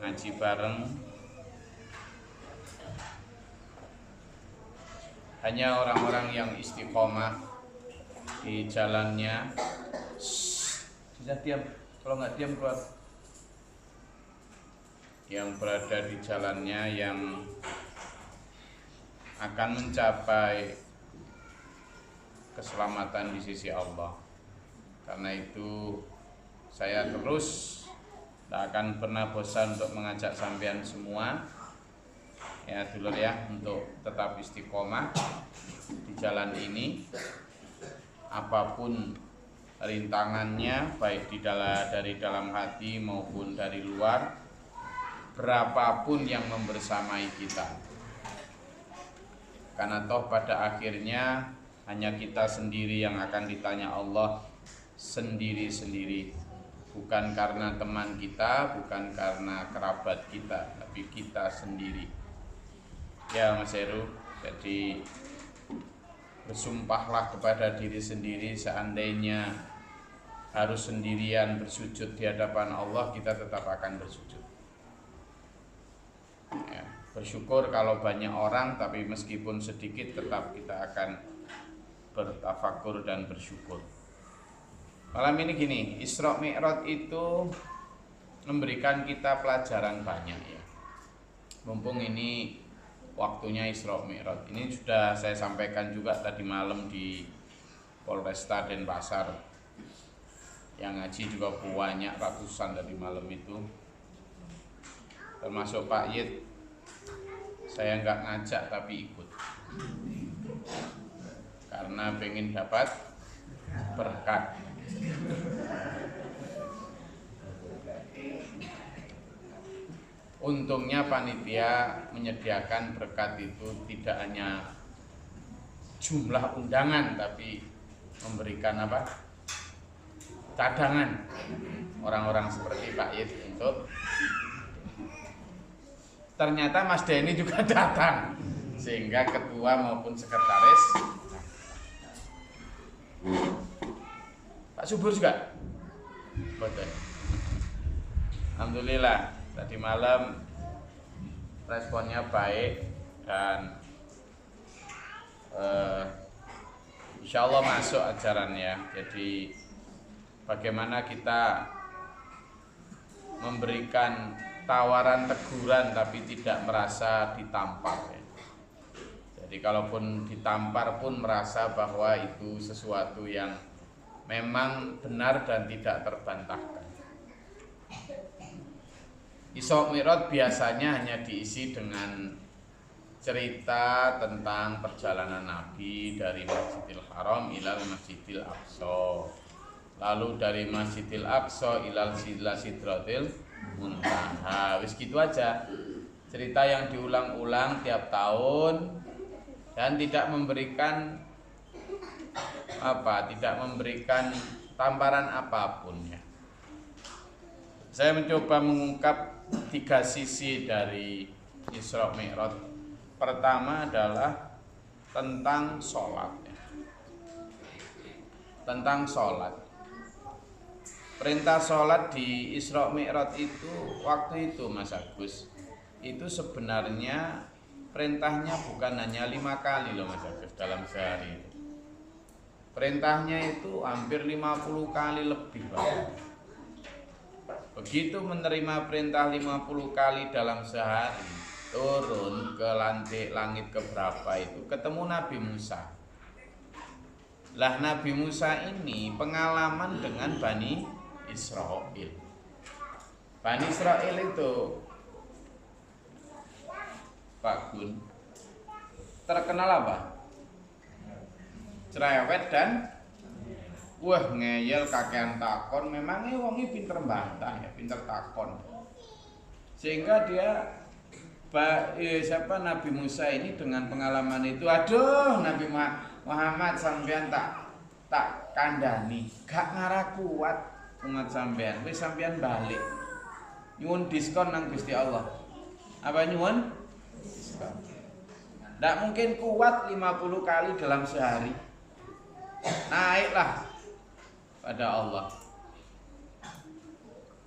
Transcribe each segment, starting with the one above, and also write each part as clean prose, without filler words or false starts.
ngaji bareng. Hanya orang-orang yang istiqomah di jalannya. Sudah diam, kalau nggak diam keluar. Yang berada di jalannya yang akan mencapai keselamatan di sisi Allah. Karena itu saya terus tidak akan pernah bosan untuk mengajak sampean semua, ya dulur ya, untuk tetap istiqomah di jalan ini. Apapun rintangannya, baik dari dalam hati maupun dari luar, berapapun yang membersamai kita. Karena toh pada akhirnya hanya kita sendiri yang akan ditanya Allah sendiri-sendiri. Bukan karena teman kita, bukan karena kerabat kita, tapi kita sendiri. Ya Mas Heru, jadi bersumpahlah kepada diri sendiri, seandainya harus sendirian bersujud di hadapan Allah, kita tetap akan bersujud. Ya, bersyukur kalau banyak orang, tapi meskipun sedikit tetap kita akan bertafakur dan bersyukur. Malam ini gini, Isra Mi'raj itu memberikan kita pelajaran banyak ya. Mumpung ini waktunya Isra Mi'raj, ini sudah saya sampaikan juga tadi malam di Polresta Denpasar. Yang ngaji juga banyak, ratusan tadi malam itu, termasuk Pak Yid. Saya nggak ngajak tapi ikut, karena pengen dapat berkat. Untungnya panitia menyediakan berkat itu tidak hanya jumlah undangan, tapi memberikan cadangan orang-orang seperti Pak Yid untuk. Ternyata Mas Denny juga datang, sehingga ketua maupun sekretaris. Pak Subur juga. Betul. Alhamdulillah tadi malam responnya baik dan insya Allah masuk ajarannya. Jadi bagaimana kita memberikan tawaran teguran tapi tidak merasa ditampar ya. Jadi kalaupun ditampar pun merasa bahwa itu sesuatu yang memang benar dan tidak terbantahkan. Isra Mi'raj biasanya hanya diisi dengan cerita tentang perjalanan Nabi dari Masjidil Haram ilal Masjidil Aqsa, lalu dari Masjidil Aqsa ilal Sidratil Muntaha. Wis gitu aja. Cerita yang diulang-ulang tiap tahun dan tidak memberikan tamparan apapun ya. Saya mencoba mengungkap 3 sisi dari Isra Mi'raj. Pertama adalah tentang sholat ya. Tentang sholat. Perintah sholat di Isra Mi'raj itu waktu itu Mas Agus, itu sebenarnya perintahnya bukan hanya 5 kali loh Mas Agus dalam sehari. Perintahnya itu hampir 50 kali lebih banyak. Begitu menerima perintah 50 kali dalam sehari, turun ke langit keberapa itu ketemu Nabi Musa. Lah Nabi Musa ini pengalaman dengan Bani Israel. Bani Israel itu Pak Gun terkenal apa? Cerewet dan ngeyel, kakean takon. Memangnya wongi pinter bantah ya, pinter takon. Sehingga dia Nabi Musa ini dengan pengalaman itu, aduh Nabi Muhammad sampean tak kandani, gak ngarah kuat umat sampean. Wis sampean balik. Nyuwun diskon nang Gusti Allah. Apa nyuwun? Diskon. Ndak mungkin kuat 50 kali dalam sehari. Naiklah pada Allah.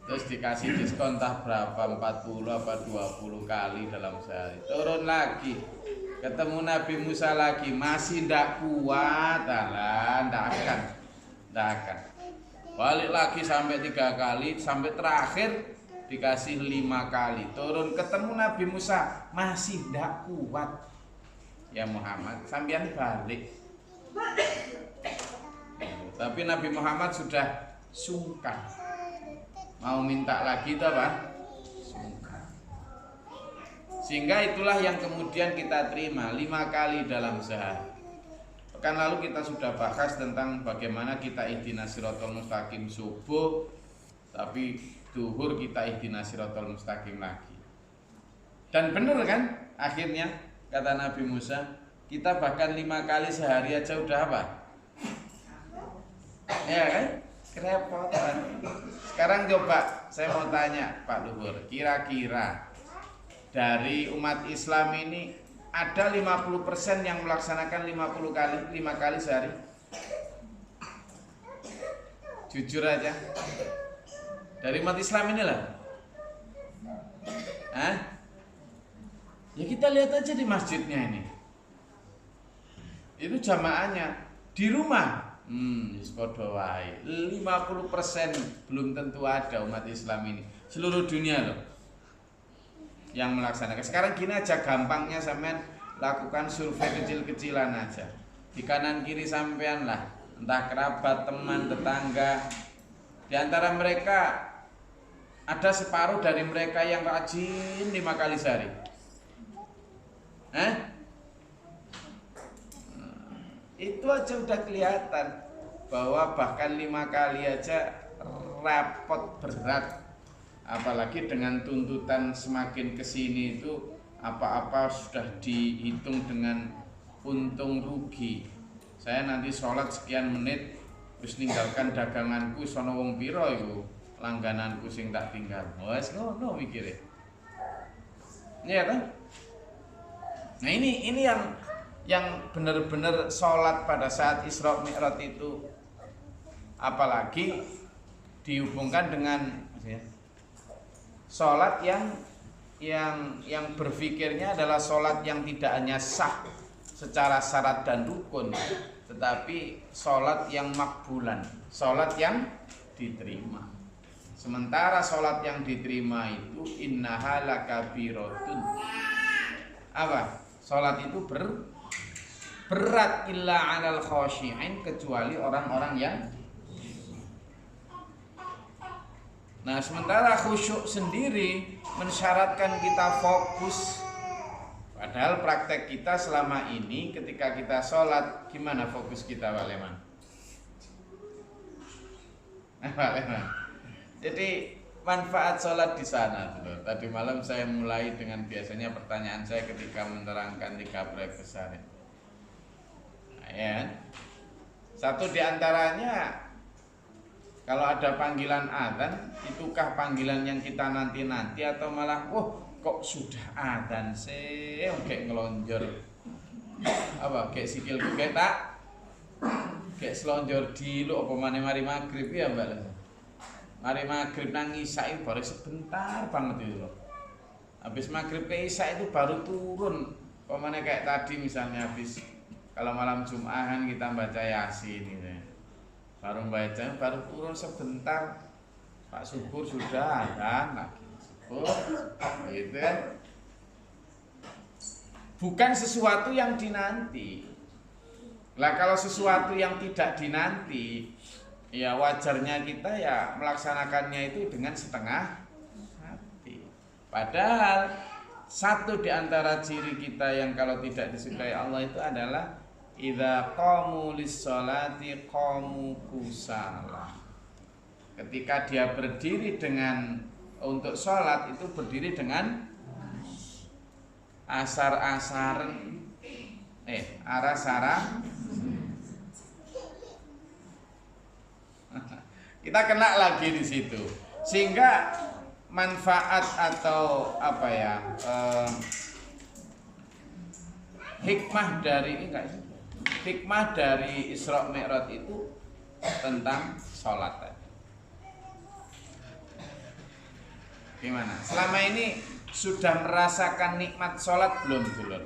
Terus dikasih diskon entah berapa, 40 apa 20 kali dalam sehari. Turun lagi, ketemu Nabi Musa lagi, masih ndak kuat, ndak akan. Balik lagi sampai 3 kali, sampai terakhir dikasih 5 kali. Turun ketemu Nabi Musa, masih ndak kuat. Ya Muhammad, sampean balik. Tapi Nabi Muhammad sudah sungkan. Mau minta lagi itu apa? Sungkan. Sehingga itulah yang kemudian kita terima 5 kali dalam sehari. Pekan lalu kita sudah bahas tentang bagaimana kita ihdinas siratal mustaqim subuh, tapi duhur kita ihdinas siratal mustaqim lagi. Dan benar kan? Akhirnya kata Nabi Musa, kita bahkan 5 kali sehari aja udah apa? Ya kan? Kerepotan. Sekarang coba saya mau tanya Pak Luhur, kira-kira dari umat Islam ini ada 50% yang melaksanakan 5 kali sehari? Jujur aja. Dari umat Islam inilah. Hah? Ya kita lihat aja di masjidnya ini. Itu jamaahnya di rumah. Sepodo wae. 50% belum tentu ada umat Islam ini. Seluruh dunia loh yang melaksanakan. Sekarang gini aja gampangnya sampean lakukan survei kecil-kecilan aja. Di kanan kiri sampean lah, entah kerabat, teman, tetangga. Di antara mereka ada separuh dari mereka yang rajin 5 kali sehari. Itu aja udah kelihatan bahwa bahkan 5 kali aja repot berat, apalagi dengan tuntutan semakin kesini itu apa-apa sudah dihitung dengan untung rugi. Saya nanti sholat sekian menit wis ninggalkan daganganku sono wong piro iku langgananku sing tak tinggal. Wes ngono mikire. Iya kan? Nah ini yang benar-benar sholat pada saat Isra Mi'raj itu, apalagi dihubungkan dengan sholat yang berpikirnya adalah sholat yang tidak hanya sah secara syarat dan rukun, tetapi sholat yang makbulan, sholat yang diterima. Sementara sholat yang diterima itu innaha lakabiratun. Apa? Sholat itu berat illa 'alal khashi'in, kecuali orang-orang yang. Nah, sementara khusyuk sendiri mensyaratkan kita fokus. Padahal praktek kita selama ini ketika kita sholat, gimana fokus kita Pak Leman? Pak Leman. Jadi manfaat sholat di sana dulu. Tadi malam saya mulai dengan biasanya pertanyaan saya ketika menerangkan 3 proyek besar. Ya. Satu di antaranya, kalau ada panggilan adzan, itukah panggilan yang kita nanti-nanti atau malah kok sudah adzan sih, kayak ngelonjor apa kayak sikilku kayak selonjor di lu apa maneh mari maghrib ya Mbak. Mari maghrib nang isya itu baru sebentar banget itu loh. Habis maghrib ke isya itu baru turun. Pemane kayak tadi misalnya habis kalau malam Jum'ahan kita baca Yasin gitu. Baru baca baru turun sebentar. Pak Subur sudah kan lagi. Gitu kan. Bukan sesuatu yang dinanti. Lah kalau sesuatu yang tidak dinanti, ya wajarnya kita ya melaksanakannya itu dengan setengah hati. Padahal satu di antara ciri kita yang kalau tidak disukai Allah itu adalah idza qamu lis-sholati qamu kusala. Ketika dia berdiri untuk sholat itu berdiri dengan asar-asaran arah-arah. Kita kena lagi di situ, sehingga manfaat atau apa ya hikmah dari Isra Mi'raj itu tentang sholat tadi. Gimana? Selama ini sudah merasakan nikmat sholat belum, dulur?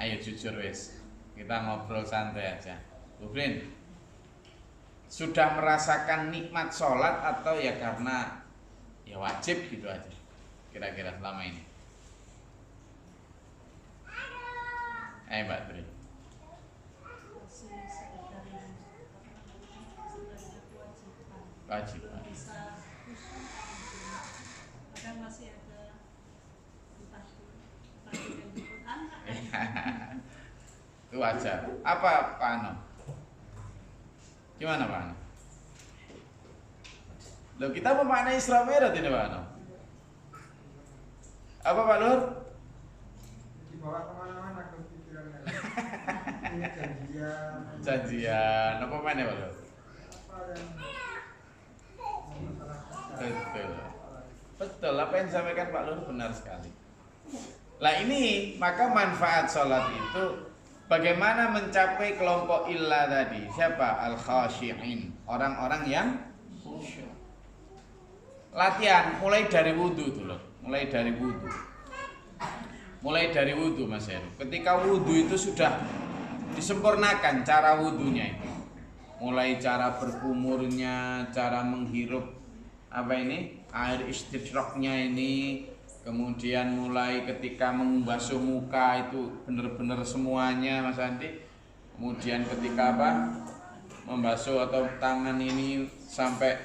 Ayo jujur wes, kita ngobrol santai aja. Bubrin, sudah merasakan nikmat sholat atau ya karena ya wajib gitu aja? Kira-kira selama ini. Ayo Mbak Tri. Wajib. Masih ada itu wajar. Apa Pak Ano? Gimana Pak Ano? Loh kita memaknai Isra Mi'raj ini Pak Ano. Apa Pak Lur? Dibawa kemana-mana ke pikirannya. Ini Janjian. Apa mana Pak Lur? Betul. Betul, apa yang disampaikan Pak Lur benar sekali. Lah ini maka manfaat sholat itu bagaimana mencapai kelompok illa tadi. Siapa? Al-khashi'in, orang-orang yang khusyuk. Latihan mulai dari wudhu dulu. Mulai dari wudhu Mas Heru. Ketika wudhu itu sudah disempurnakan cara wudhunya itu. Mulai cara berkumurnya, cara menghirup air istishraqnya ini, kemudian mulai ketika membasuh muka itu benar-benar semuanya Mas Andi, kemudian ketika membasuh atau tangan ini sampai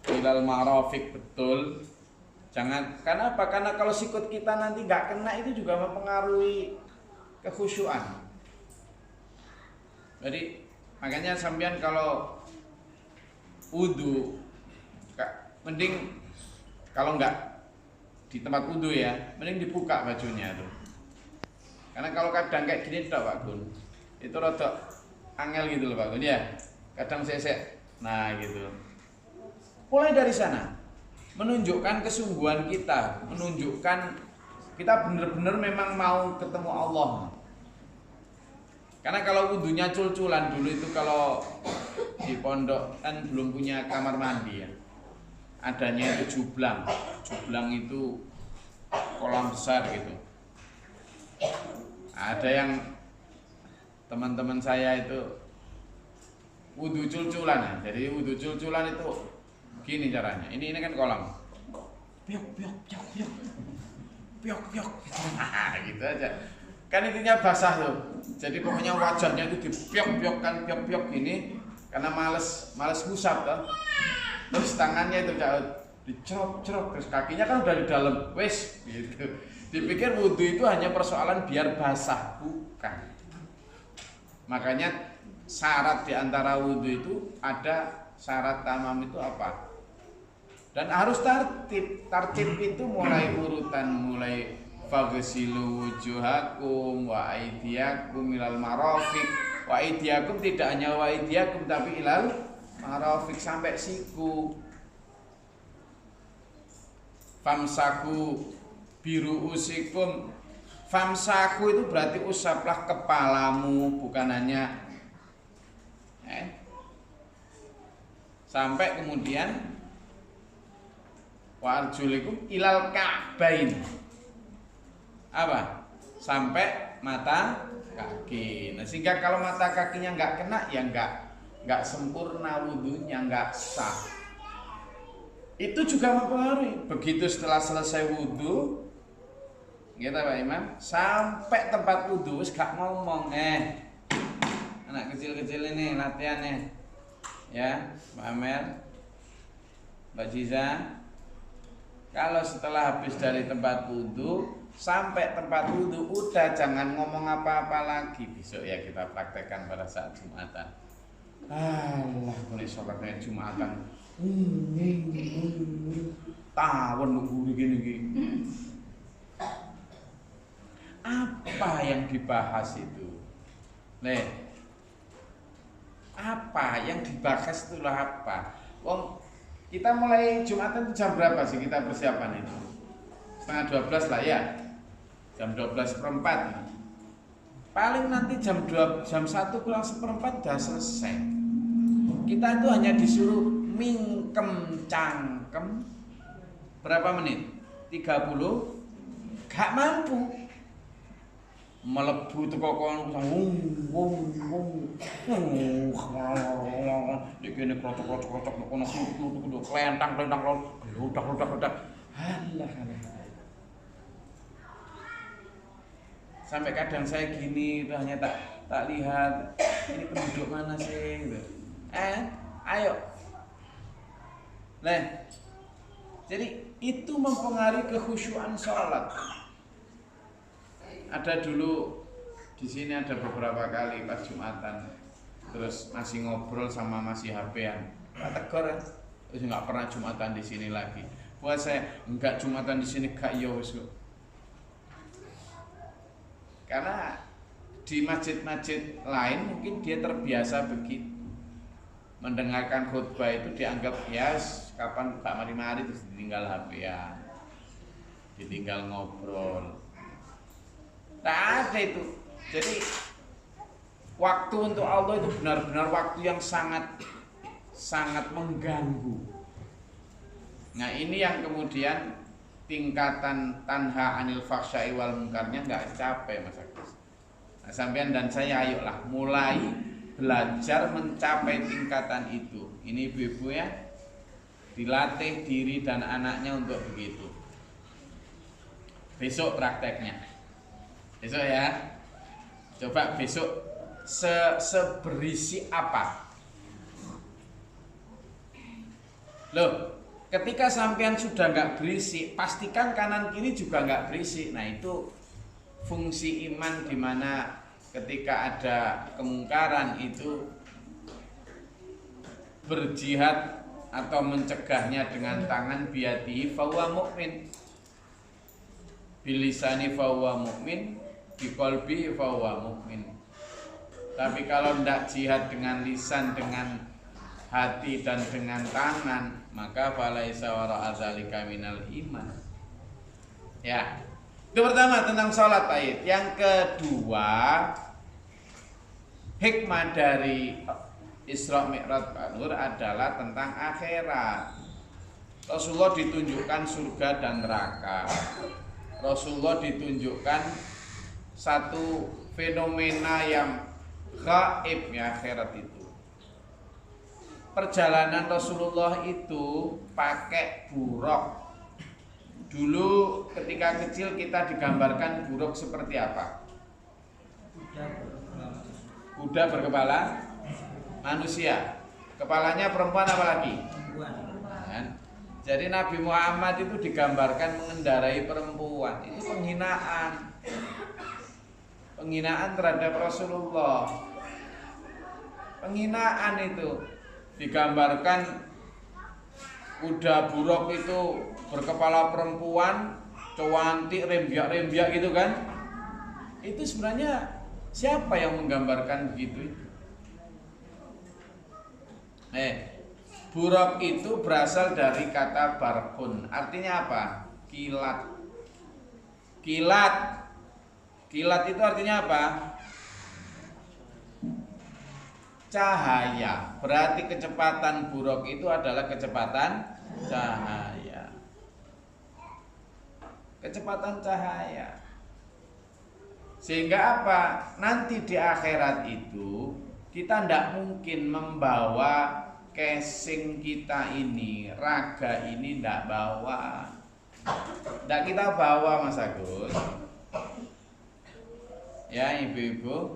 ilal marafiq betul. Jangan, karena apa? Karena kalau sikut kita nanti nggak kena itu juga mempengaruhi kekhusyuan. Jadi makanya sampean kalau wudu mending kalau nggak di tempat wudu ya, mending dibuka bajunya tuh. Karena kalau kadang kayak gini toh Pak Gun, itu rada angel gitu loh Pak Gun ya. Kadang sesek. Nah gitu. Mulai dari sana menunjukkan kesungguhan kita, menunjukkan kita benar-benar memang mau ketemu Allah. Karena kalau wudunya cul-culan dulu itu, kalau di pondok kan belum punya kamar mandi ya. Adanya itu jublang. Jublang itu kolam besar gitu. Ada yang teman-teman saya itu wudu cul-culan ya. Jadi wudu cul-culan itu gini caranya. Ini kan kolam. Piok. Gitu aja. Kan intinya basah tuh. Jadi pokoknya wajahnya itu dipiok-piokkan gini karena males ngusap tuh. Terus tangannya itu dicerok, terus kakinya kan udah di dalam, wes gitu. Dipikir wudu itu hanya persoalan biar basah, bukan. Makanya syarat di antara wudu itu ada syarat tamam itu apa? Dan harus tartib. Tartib itu mulai urutan, mulai faghsilu wujuhakum wa aydiyakum ilal marafiq. Wa aydiyakum tidak hanya wa aydiyakum tapi ilal marafiq sampai siku. Famsaku biru usikum. Famsaku itu berarti usaplah kepalamu, bukan hanya sampai kemudian wa arjulikum ilal ka'bain. Apa? Sampai mata kaki. Nah, sehingga kalau mata kakinya nggak kena ya nggak sempurna wudunya, nggak sah. Itu juga mempengaruhi. Begitu setelah selesai wudu, kita Pak Imam, sampai tempat wudu wis gak ngomong. Anak kecil-kecil ini latihan ya, Mbak Amel, Mbak Jiza. Kalau setelah habis dari tempat wudu sampai tempat wudu udah jangan ngomong apa-apa lagi. Besok ya kita praktekkan pada saat Jumatan. Allah, boleh sholatnya Jumatan. Tawon nunggu gini. Apa yang dibahas itu? Apa yang dibahas itulah apa? Kita mulai Jumatan itu jam berapa sih kita persiapan itu? Setengah 12 lah ya. Jam 12:04. Paling nanti jam 1 kurang 1/4 udah selesai. Kita itu hanya disuruh mingkem cangkem berapa menit? 30 gak mampu melebu teko kono dikene krotok-krotok kono kudu klentang-klentang ludak-ludak. Halah. Sampai kadang saya gini hanya tak lihat ini penduduk mana sih gitu. Ayo. Jadi itu mempengaruhi kekhusyuan sholat. Ada dulu di sini ada beberapa kali pas Jumatan, terus masih ngobrol sama masih HP-an. Pak tegur, terus nggak pernah Jumatan di sini lagi. Buat saya nggak Jumatan di sini gak yo wis. Karena di masjid-masjid lain mungkin dia terbiasa begitu. Mendengarkan khutbah itu dianggap ya kapan gak mari-mari terus ditinggal HP-an, ditinggal ngobrol. Tak ada itu. Jadi waktu untuk Allah itu benar-benar waktu yang sangat mengganggu. Nah ini yang kemudian tingkatan tanha anil fahsya'i wal munkarnya nggak capek Mas Agus. Nah, sampean dan saya ayolah mulai belajar mencapai tingkatan itu. Ini ibu-ibu ya, dilatih diri dan anaknya untuk begitu. Besok prakteknya. Besok ya. Coba besok seberisi apa? Loh, ketika sampean sudah nggak berisik, pastikan kanan kiri juga nggak berisik. Nah itu fungsi iman di mana ketika ada kemungkaran itu berjihad atau mencegahnya dengan tangan biyadihi fahuwa mu'min, bilisani fahuwa mu'min, biqalbi fahuwa mu'min. Tapi kalau tidak jihad dengan lisan, dengan hati dan dengan tangan, maka falaisa wara'a dzalika minal iman. Ya. Itu pertama tentang sholat Taib. Yang kedua, hikmah dari Isra Mi'raj Pak Nur adalah tentang akhirat. Rasulullah ditunjukkan surga dan neraka. Rasulullah ditunjukkan satu fenomena yang gaib ya akhirat itu. Perjalanan Rasulullah itu pakai buruk. Dulu ketika kecil kita digambarkan buruk seperti apa? Kuda berkepala manusia. Kepalanya perempuan apa lagi? Perempuan. Jadi Nabi Muhammad itu digambarkan mengendarai perempuan. Itu penghinaan. Penghinaan terhadap Rasulullah. Penghinaan itu digambarkan kuda buruk itu berkepala perempuan, cantik, rembiak-rembiak gitu kan. Itu sebenarnya siapa yang menggambarkan begitu itu? Buruk itu berasal dari kata barkun. Artinya apa? Kilat. Kilat. Kilat itu artinya apa? Cahaya. Berarti kecepatan buruk itu adalah kecepatan cahaya. Kecepatan cahaya. Sehingga apa? Nanti di akhirat itu kita tidak mungkin membawa casing kita ini, raga ini tidak bawa. Tidak kita bawa Mas Agus. Ya ibu-ibu,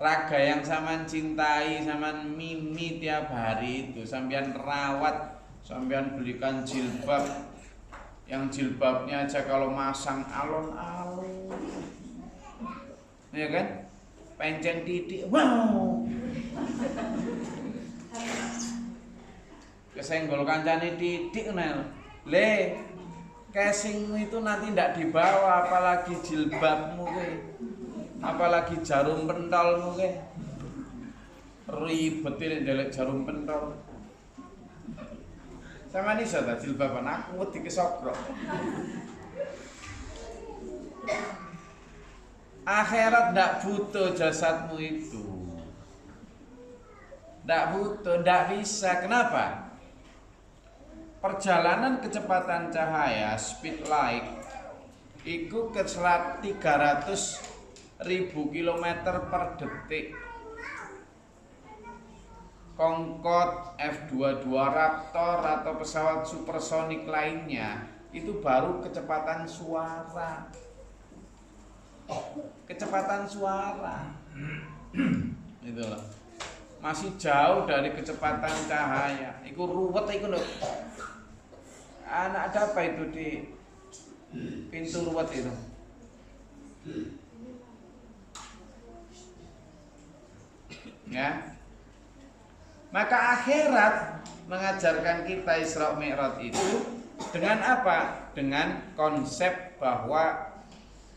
raga yang sampean cintai, sampean mimi tiap hari itu, sampean rawat, sampean belikan jilbab, yang jilbabnya aja kalau masang alon-alon, ya kan? Penceng titik, wow. Kesenggol kancane titik nel. Le, casingmu itu nanti ndak dibawa, apalagi jilbabmu ke, apalagi jarum pentolmu ke. Ribetin ndelek jarum pentol. Sama nih sudah jilbaban aku wedi kesokrok. Akhirat ndak butuh jasadmu itu. Ndak butuh, ndak bisa. Kenapa? Perjalanan kecepatan cahaya speed light itu ke 300.000 km per detik. Concorde, F-22 Raptor atau pesawat supersonik lainnya itu baru kecepatan suara. Kecepatan suara. Itu loh. Masih jauh dari kecepatan cahaya. Iku ruwet iku lho. Anak ada apa itu di pintu ruwet itu? Ya. Maka akhirat mengajarkan kita Isra Mi'raj itu dengan apa? Dengan konsep bahwa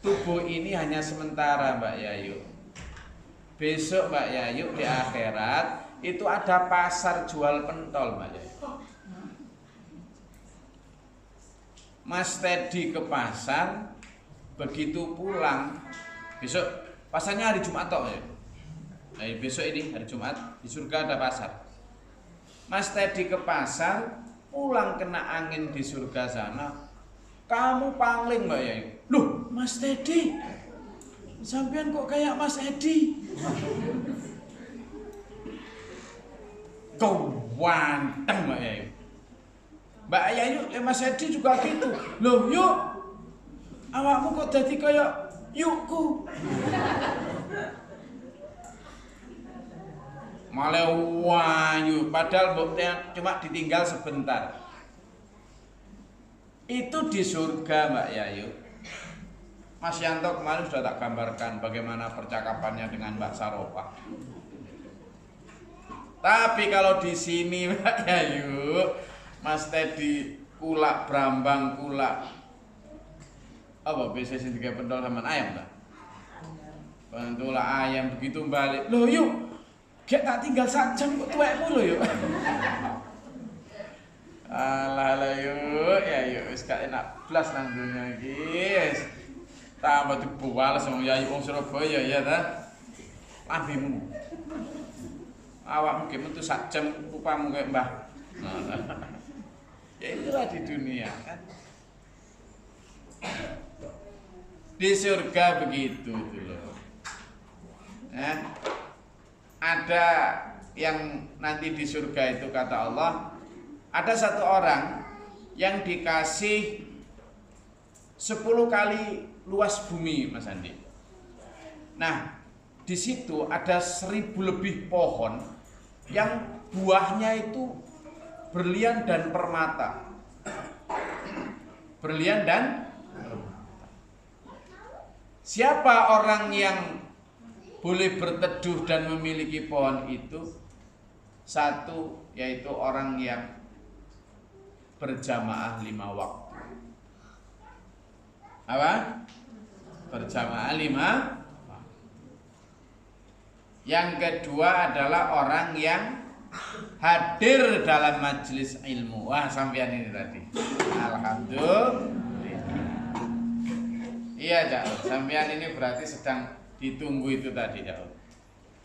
tubuh ini hanya sementara, Mbak Yayu. Besok Mbak Yayu di akhirat itu ada pasar jual pentol, Mbak Yayu. Mas Teddy ke pasar, begitu pulang, besok pasarnya hari Jumat toh, ya. Nah, besok ini hari Jumat di surga ada pasar. Mas Teddy ke pasar, pulang kena angin di surga sana. Kamu pangling, Mbak Yayu. Loh, Mas Teddy, sampean kok kayak Mas Edi? Kau wanteng, Mbak Yayu. Mbak Yayu, Mas Edi juga gitu. Loh, yuk, awakmu kok jadi kayak yukku? Malah wayu, padahal buktinya cuma ditinggal sebentar. Itu di surga, Mbak Yayu. Mas Yanto kemarin sudah tak gambarkan bagaimana percakapannya dengan Mbak Saropa. Tapi kalau di sini, Mbak Yayu, Mas Teddy kulak brambang kulak. Apa biasa sing digawe pentol sama ayam ta? Pentol ayam begitu balik. Loh yuk, gak tak tinggal sak jam kok tuwekmu lho yuk. Alah yuk, ya yuk wis gak enak blas nang dunya iki. Wis tambah dibual sama Yayu wong Surabaya ya ta. Lambemu. Awakmu ge metu sak jam rupamu kayak Mbah. Ya itulah di dunia kan. Di surga begitu tuh loh. Ada yang nanti di surga itu kata Allah, ada satu orang yang dikasih 10 kali luas bumi, Mas Andi. Nah, di situ ada 1000 lebih pohon yang buahnya itu berlian dan permata. Berlian dan permata. Siapa orang yang boleh berteduh dan memiliki pohon itu? Satu, yaitu orang yang berjamaah 5 waktu. Apa? Berjamaah 5. Yang kedua adalah orang yang hadir dalam majelis ilmu. Wah, sampean ini tadi. Alhamdulillah. Iya, Cak. Sampean ini berarti sedang ditunggu itu tadi, Cak.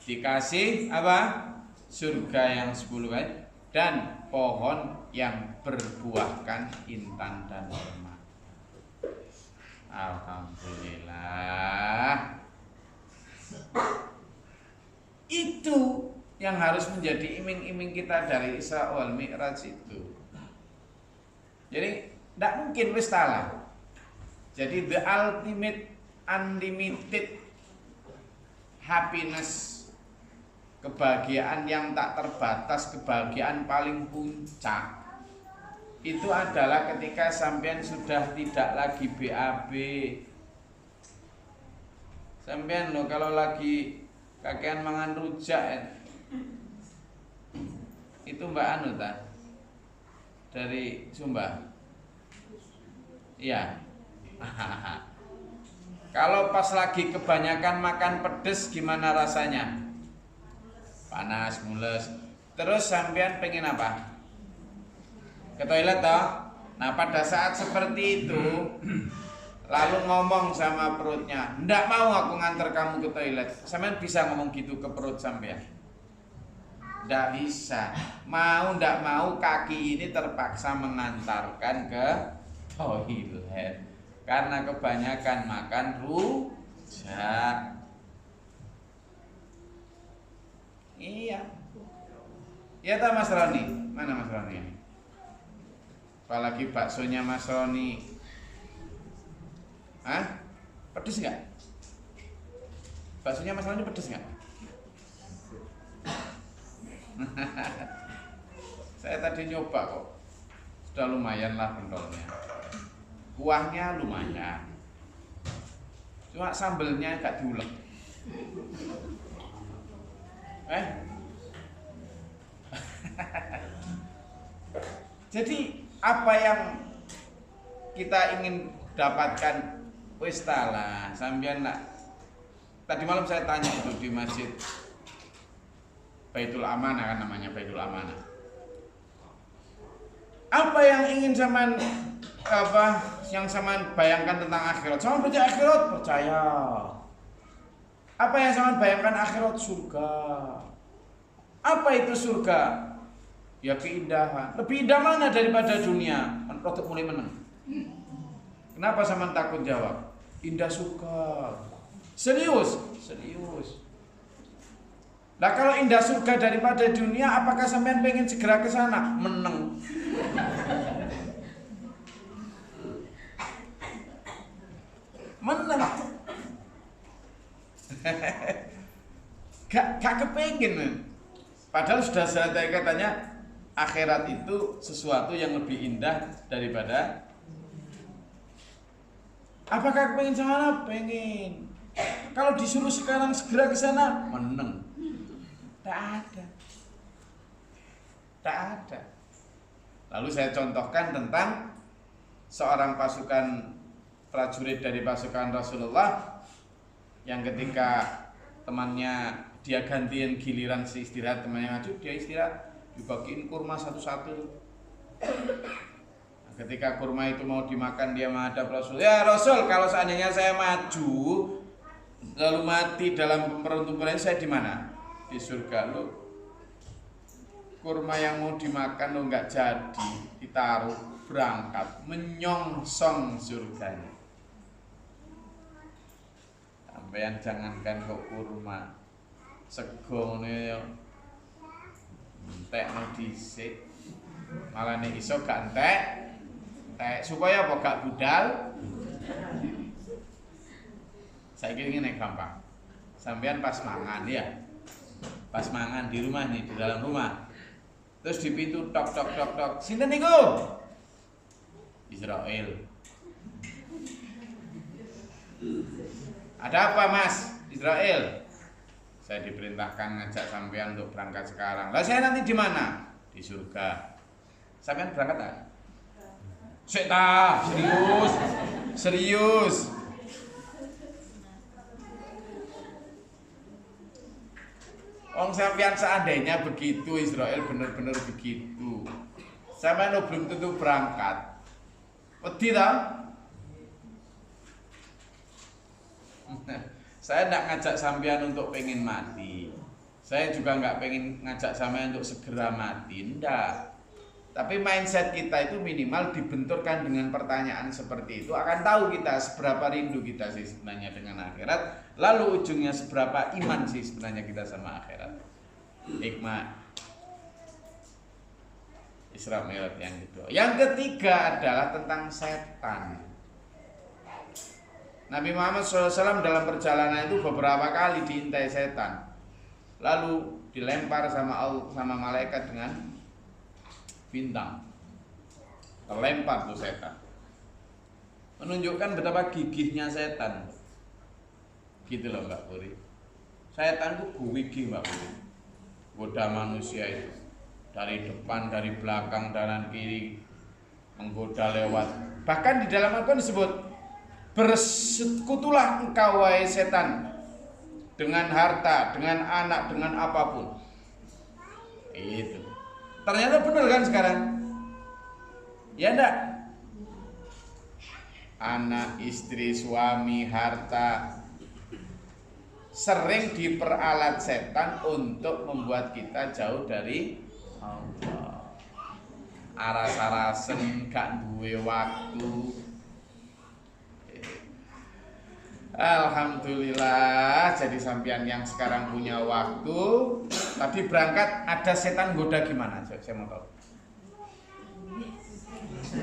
Dikasih apa? Surga yang 10 kali dan pohon yang berbuahkan intan dan permata. Alhamdulillah. Itu yang harus menjadi iming-iming kita dari Isra wal Mi'raj itu. Jadi tidak mungkin wis salah. Jadi the ultimate unlimited happiness, kebahagiaan yang tak terbatas, kebahagiaan paling puncak, itu adalah ketika sampean sudah tidak lagi BAB. Sampean loh kalau lagi kakean mangan rujak itu Mbak Anu ta? Dari Sumba. Iya. Kalau pas lagi kebanyakan makan pedes gimana rasanya? Panas, mules. Terus sampean pengen apa? Ke toilet toh? Nah pada saat seperti itu lalu ngomong sama perutnya, ndak mau aku nganter kamu ke toilet. Sampean bisa ngomong gitu ke perut sampean? Nggak bisa. Mau nggak mau kaki ini terpaksa mengantarkan ke toilet karena kebanyakan makan rujak. Iya. Iya tak Mas Roni? Mana Mas Roni ini? Apalagi baksonya Mas Roni. Hah? Pedes nggak? Baksonya Mas Roni pedes nggak? Saya tadi nyoba kok. Sudah lumayan lah pentolnya. Kuahnya lumayan. Cuma sambelnya agak diulek. Jadi apa yang kita ingin dapatkan wis lah sampeyan nak. Tadi malam saya tanya itu di masjid Baitul Amanah kan namanya Baitul Amanah. Apa yang ingin zaman yang zaman bayangkan tentang akhirat? Zaman percaya akhirat, percaya. Apa yang zaman bayangkan akhirat? Surga. Apa itu surga? Ya keindahan. Lebih indah mana daripada dunia? Untuk mulai menang. Kenapa zaman takut jawab? Indah surga. Serius, serius. Nah kalau indah surga daripada dunia, apakah sampean pengen segera ke sana? Meneng. Meneng. Gak kepengen. Padahal sudah saya katanya akhirat itu sesuatu yang lebih indah daripada. Apakah pengen sana? Pengen. Kalau disuruh sekarang segera ke sana, meneng. Tak ada. Tak ada. Lalu saya contohkan tentang seorang pasukan prajurit dari pasukan Rasulullah yang ketika temannya dia gantian giliran si istirahat, temannya maju, dia istirahat, dibagiin kurma satu-satu. Nah, ketika kurma itu mau dimakan, dia menghadap Rasul. Ya Rasul, kalau seandainya saya maju lalu mati dalam peperangan saya di mana? Di surga. Lo kurma yang mau dimakan lo nggak jadi, ditaruh, berangkat menyongsong surganya. Sampeyan jangankan kok kurma, sego ngene yo entekno dhisik, malah nek iso gak entek supaya apa gak budal. Saiki ngene gampang. Sampeyan pas mangan ya. Pas mangan di rumah nih, di dalam rumah. Terus di pintu tok tok tok tok. Sinten niku? Israel. Ada apa Mas? Israel. Saya diperintahkan ngajak sampean untuk berangkat sekarang. Lah saya nanti di mana? Di surga. Sampean berangkat tak? Sik ta, serius. Serius. Wong sampean seandainya begitu, Israel benar-benar begitu. Sampean belum tentu berangkat. Wedi ta? Saya tidak ngajak sampean untuk pengen mati. Saya juga nggak pengen ngajak sampean untuk segera mati, ndak. Tapi mindset kita itu minimal dibenturkan dengan pertanyaan seperti itu, akan tahu kita seberapa rindu kita sih sebenarnya dengan akhirat, lalu ujungnya seberapa iman sih sebenarnya kita sama akhirat. Hikmah Isra Mi'raj yang kedua. Yang ketiga adalah tentang setan. Nabi Muhammad SAW dalam perjalanan itu beberapa kali diintai setan, lalu dilempar sama malaikat dengan bintang, terlempar tuh setan, menunjukkan betapa gigihnya setan. Gitu loh Mbak Puri. Setan itu gigih Mbak Puri, goda manusia itu dari depan, dari belakang, kanan kiri, menggoda lewat. Bahkan di dalam Al-Quran disebut, bersekutulah engkau wahai setan dengan harta, dengan anak, dengan apapun. Itu. Ternyata benar kan sekarang? Ya enggak? Anak, istri, suami, harta, sering diperalat setan untuk membuat kita jauh dari Allah. Aras-arasen gak duwe waktu. Alhamdulillah, jadi sampean yang sekarang punya waktu. Tadi berangkat ada setan goda gimana? Saya mau tahu.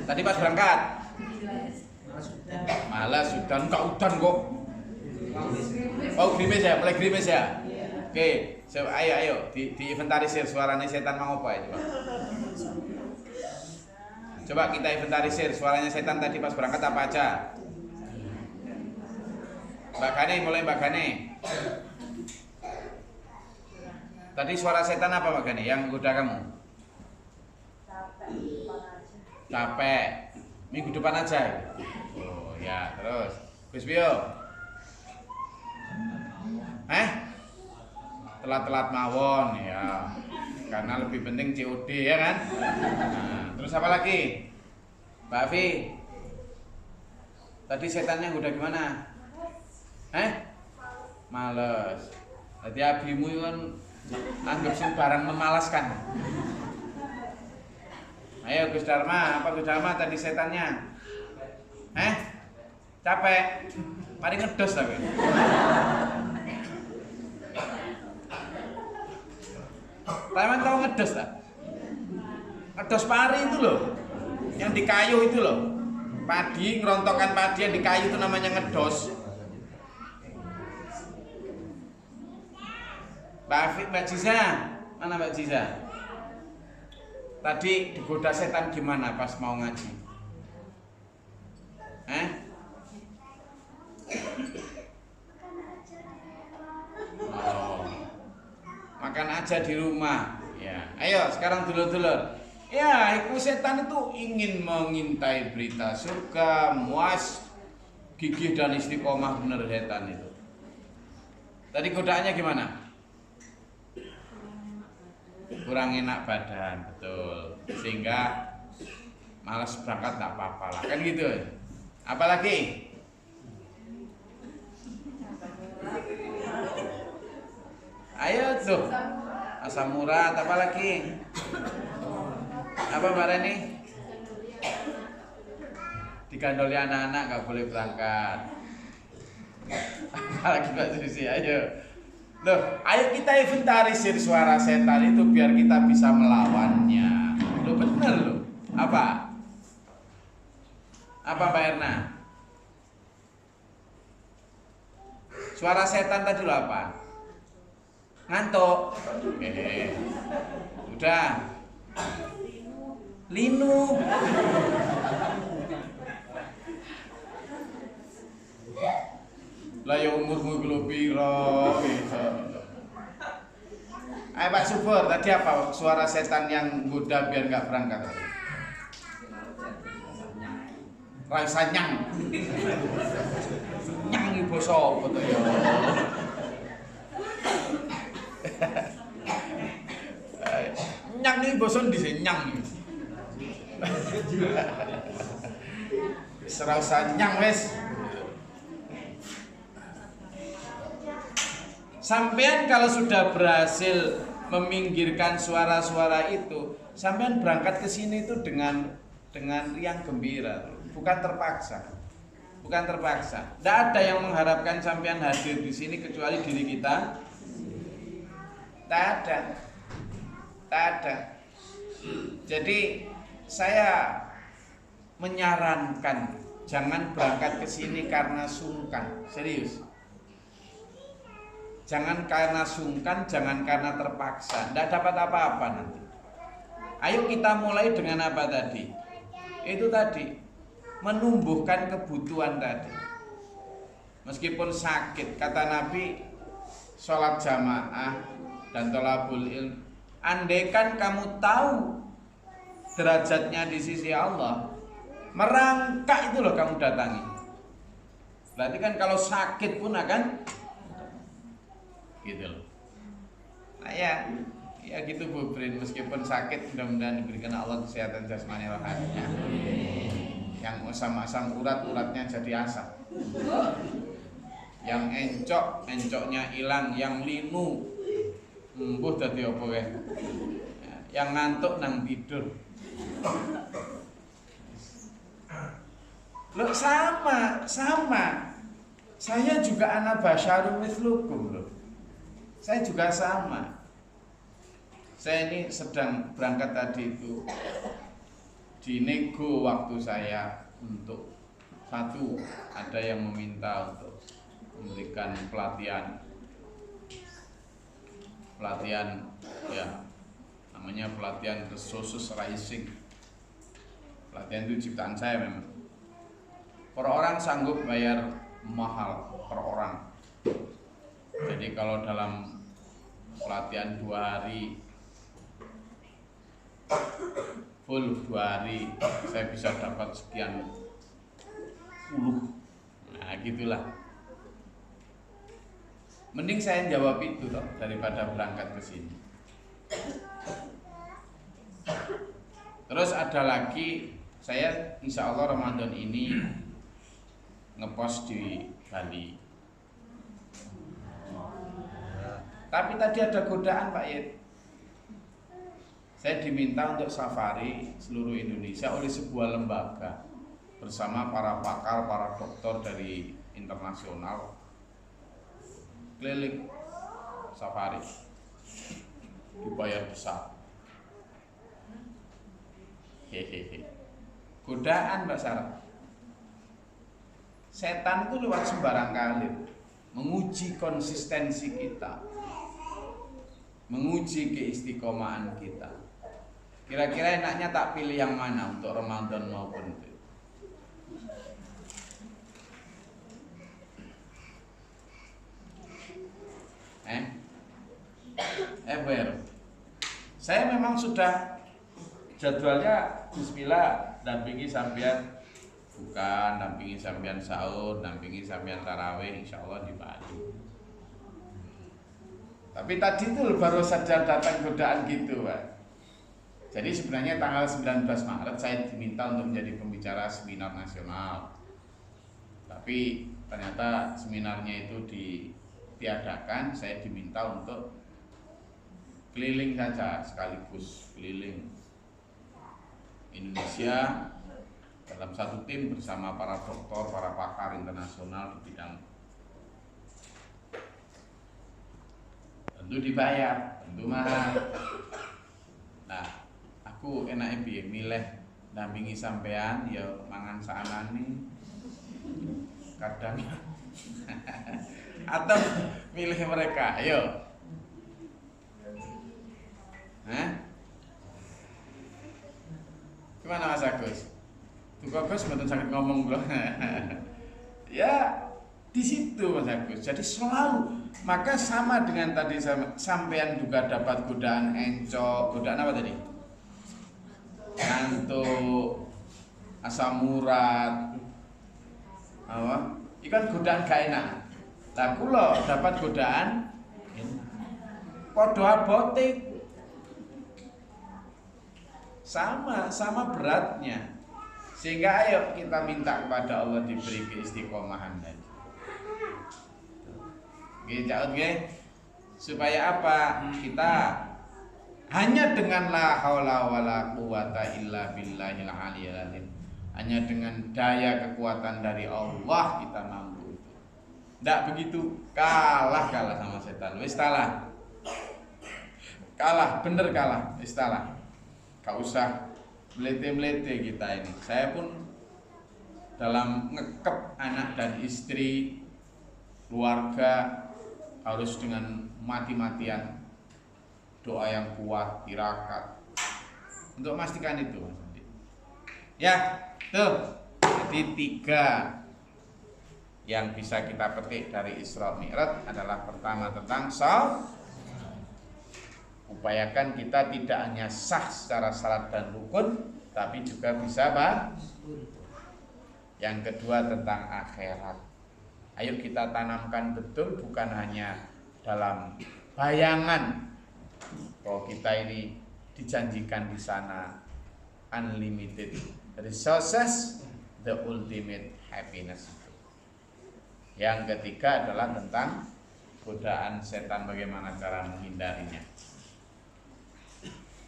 Tadi pas berangkat malas sudah enggak udan kok. Oh grimis ya, mulai grimis ya. Oke, ayo diinventarisir suaranya setan mau apa ya coba. Coba kita inventarisir suaranya setan tadi pas berangkat apa aja. Mbak Gane, mulai Mbak Gane. Tadi suara setan apa Mbak Gane yang goda kamu? Capek. Minggu depan aja. Oh ya, terus. Gus Bio. Telat-telat mawon ya. Karena lebih penting COD ya kan? Nah, terus apa lagi? Mbak Afi. Tadi setannya udah gimana? Males. Jadi abimu kan anggap sing barang memalaskan. Ayo Gus Dharma, apa Gus Dharma tadi setannya? Capek. Mari ngedos tapi. Kalian tahu ngedos tak? Ngedos pari itu loh. Yang di kayu itu loh. Padi, ngerontokkan padi yang di kayu itu namanya ngedos. Mbak Jiza, mana Mbak Jiza? Tadi digoda setan gimana pas mau ngaji? Oh, makan aja di rumah. Ya, ayo sekarang dulur-dulur. Ya, itu setan itu ingin mengintai berita surga, muas, gigih dan istiqomah bener setan itu. Tadi godaannya gimana? Kurang enak badan, betul. Sehingga malas berangkat tak apa-apa lah, kan gitu. Apalagi? Ayo tuh, asam urat, apa lagi? Apa Mbak Reni? Digandoli anak-anak gak boleh berangkat. Apalagi Mbak Susi, ayo. Loh, ayo kita inventarisir suara setan itu biar kita bisa melawannya. Loh bener loh. Apa? Apa Mbak Erna? Suara setan tadi lo apa? Ngantuk. Udah. Linu. Lah ya umurmu belum piro gitu. Ayo Pak Subur, tadi apa suara setan yang goda biar nggak berangkat? Rasa nyang. Nyang iki basa apa to ya? Nyang iki basa ndi sih nyang iki? Serasa nyang wes. Sampean kalau sudah berhasil meminggirkan suara-suara itu, sampean berangkat ke sini itu dengan riang gembira, bukan terpaksa. Bukan terpaksa. Tidak ada yang mengharapkan sampean hadir di sini kecuali diri kita. Tak ada. Tak ada. Jadi saya menyarankan jangan berangkat ke sini karena sungkan, serius. Jangan karena sungkan, jangan karena terpaksa. Tidak dapat apa-apa nanti. Ayo kita mulai dengan apa tadi? Itu tadi, menumbuhkan kebutuhan tadi. Meskipun sakit, kata Nabi, sholat jamaah dan thalabul ilm. Andaikan kamu tahu derajatnya di sisi Allah, merangkak itu loh kamu datangi. Berarti kan kalau sakit pun akan gitu loh. Nah ya gitu Bu Brin, meskipun sakit mudah-mudahan diberikan Allah kesehatan jasmani rohaninya. Yang asam-asam uratnya jadi asam. yang encok, encoknya hilang, yang linu mbuh dadi apa kae. Yang ngantuk nang tidur. Loh sama. Saya juga ana basyarun mithlukum loh. Saya juga sama. Saya ini sedang berangkat tadi itu dinego waktu saya untuk satu, ada yang meminta untuk memberikan pelatihan ya namanya pelatihan resources rising. Pelatihan itu ciptaan saya memang. Per orang sanggup bayar mahal per orang. Jadi kalau dalam pelatihan 2 hari full 2 hari saya bisa dapat sekian puluh. Nah gitulah. Mending saya jawab itu toh daripada berangkat ke sini. Terus ada lagi, saya insya Allah Ramadan ini ngepost di Bali. Tapi tadi ada godaan Pak Yed. Saya diminta untuk safari seluruh Indonesia oleh sebuah lembaga bersama para pakar, para dokter dari internasional keliling safari, dibayar besar. Hehehe. Godaan Mbak Sarah. Setan itu lewat sembarang kali menguji konsistensi kita, menguji keistiqomahan kita. Kira-kira enaknya tak pilih yang mana untuk Ramadan maupun itu? Baru. Saya memang sudah jadwalnya bismillah dampingi sampean bukan, dampingi sampean sahur, dampingi sampean tarawih insyaallah di Bali. Tapi tadi itu baru saja datang godaan gitu, Pak. Jadi sebenarnya tanggal 19 Maret saya diminta untuk menjadi pembicara seminar nasional. Tapi ternyata seminarnya itu ditiadakan, saya diminta untuk keliling saja sekaligus keliling Indonesia dalam satu tim bersama para dokter, para pakar internasional di bidang. Tentu dibayar, tentu mahal. Nah, aku enake piye milih dampingi sampean ya mangan saanane kadang atau milih mereka, ayo. Gimana Mas Agus? Tuh Agus mboten saged ngomong kula. Ya di situ Mas Agus. Jadi selalu, maka sama dengan tadi sampean juga dapat godaan encok, godaan apa tadi? Ngantuk, asam urat, apa? Ikan godaan gak enak. Lah kula dapat godaan padha abote. Sama beratnya. Sehingga ayo kita minta kepada Allah diberi keistiqomahan tadi. Supaya apa? Kita hanya dengan la haula wala quwata illa billahil aliyil azim. Hanya dengan daya kekuatan dari Allah kita mampu. Tidak begitu kalah sama setan. Wis kalah. Bener kalah, wis kalah. Gak usah melete-melete kita ini. Saya pun dalam ngekep anak dan istri, keluarga harus dengan mati-matian doa yang kuat, tirakat untuk memastikan itu, Mas Andi. Ya, tuh. Jadi 3 yang bisa kita petik dari Isra Mi'raj adalah pertama tentang saum. Upayakan kita tidak hanya sah secara syarat dan rukun, tapi juga bisa makbul. Yang kedua tentang akhirat. Ayo kita tanamkan betul, bukan hanya dalam bayangan bahwa kita ini dijanjikan di sana unlimited resources, the ultimate happiness. Yang ketiga adalah tentang godaan setan, bagaimana cara menghindarinya.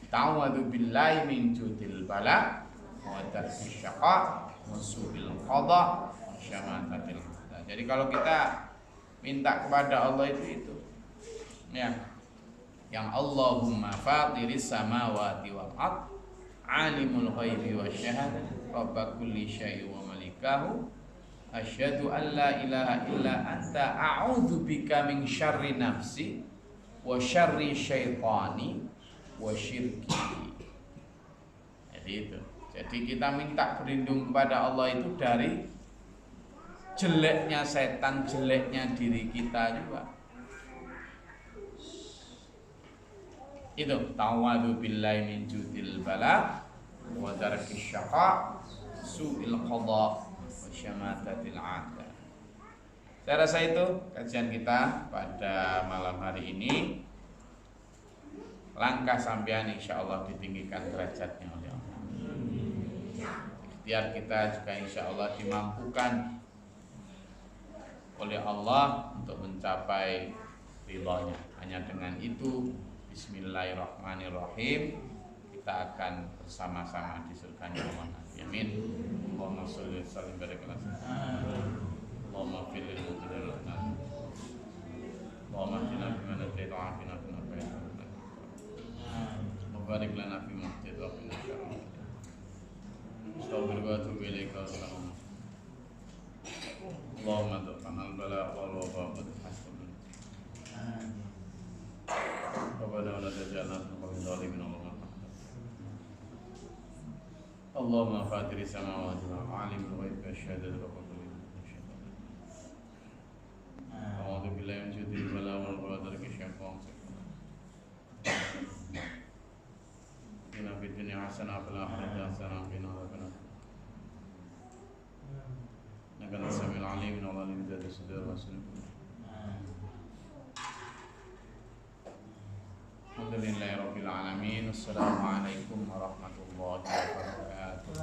Ta'awadu billahi min judil bala wa darki syaqa wa su'il qada wa syamatatil a'da. Jadi kalau kita minta kepada Allah itu ya, yang Allahumma fatiris samawati wal ard alimul ghaibi wasyahadati rabb kulli syai'in wa malikahu asyhadu an la ilaha illa anta a'udzu bika min syarri nafsi wa syarri syaitani wa syirki. Jadi itu. Jadi kita minta berlindung kepada Allah itu dari jeleknya setan, jeleknya diri kita juga. Itu tawadu billahi min judil bala wa darki syaqa su'il qada wa syamatatil a'da. Saya rasa itu kajian kita pada malam hari ini. Langkah sampean insyaallah ditinggikan derajatnya oleh Allah. Ikhtiar kita juga insyaallah dimampukan oleh Allah untuk mencapai ridhonya. Hanya dengan itu, bismillahirrahmanirrahim, kita akan bersama-sama di surga Allah. Amin. Allahumma sholli wa sallim barik ala Allahumma fil lil mu'minin Allahumma qina bima nataita wa afina bima nataita wa barik lana fi ma nataita wa qina syarra. Astaghfiruka wa atubu ilaika. Allahumma tuqan al-bala wal wabah wa tahassun. Rabbana wa la taj'alna minal zalimin Allahumma fatiris samawati wal ardi alimul ghaibi wasyahadati rabb kulli syai'in. A'udzu billahi min syarril bala wal qadari syaitan. Inna fid dunya hasanah wa fil akhirati hasanah wa qina adzabannar. Innaka as-sami'ul 'alim wa alim dzati sudur rasulullah. Alhamdulillahi rabbil alamin. Assalamualaikum warahmatullahi wabarakatuh.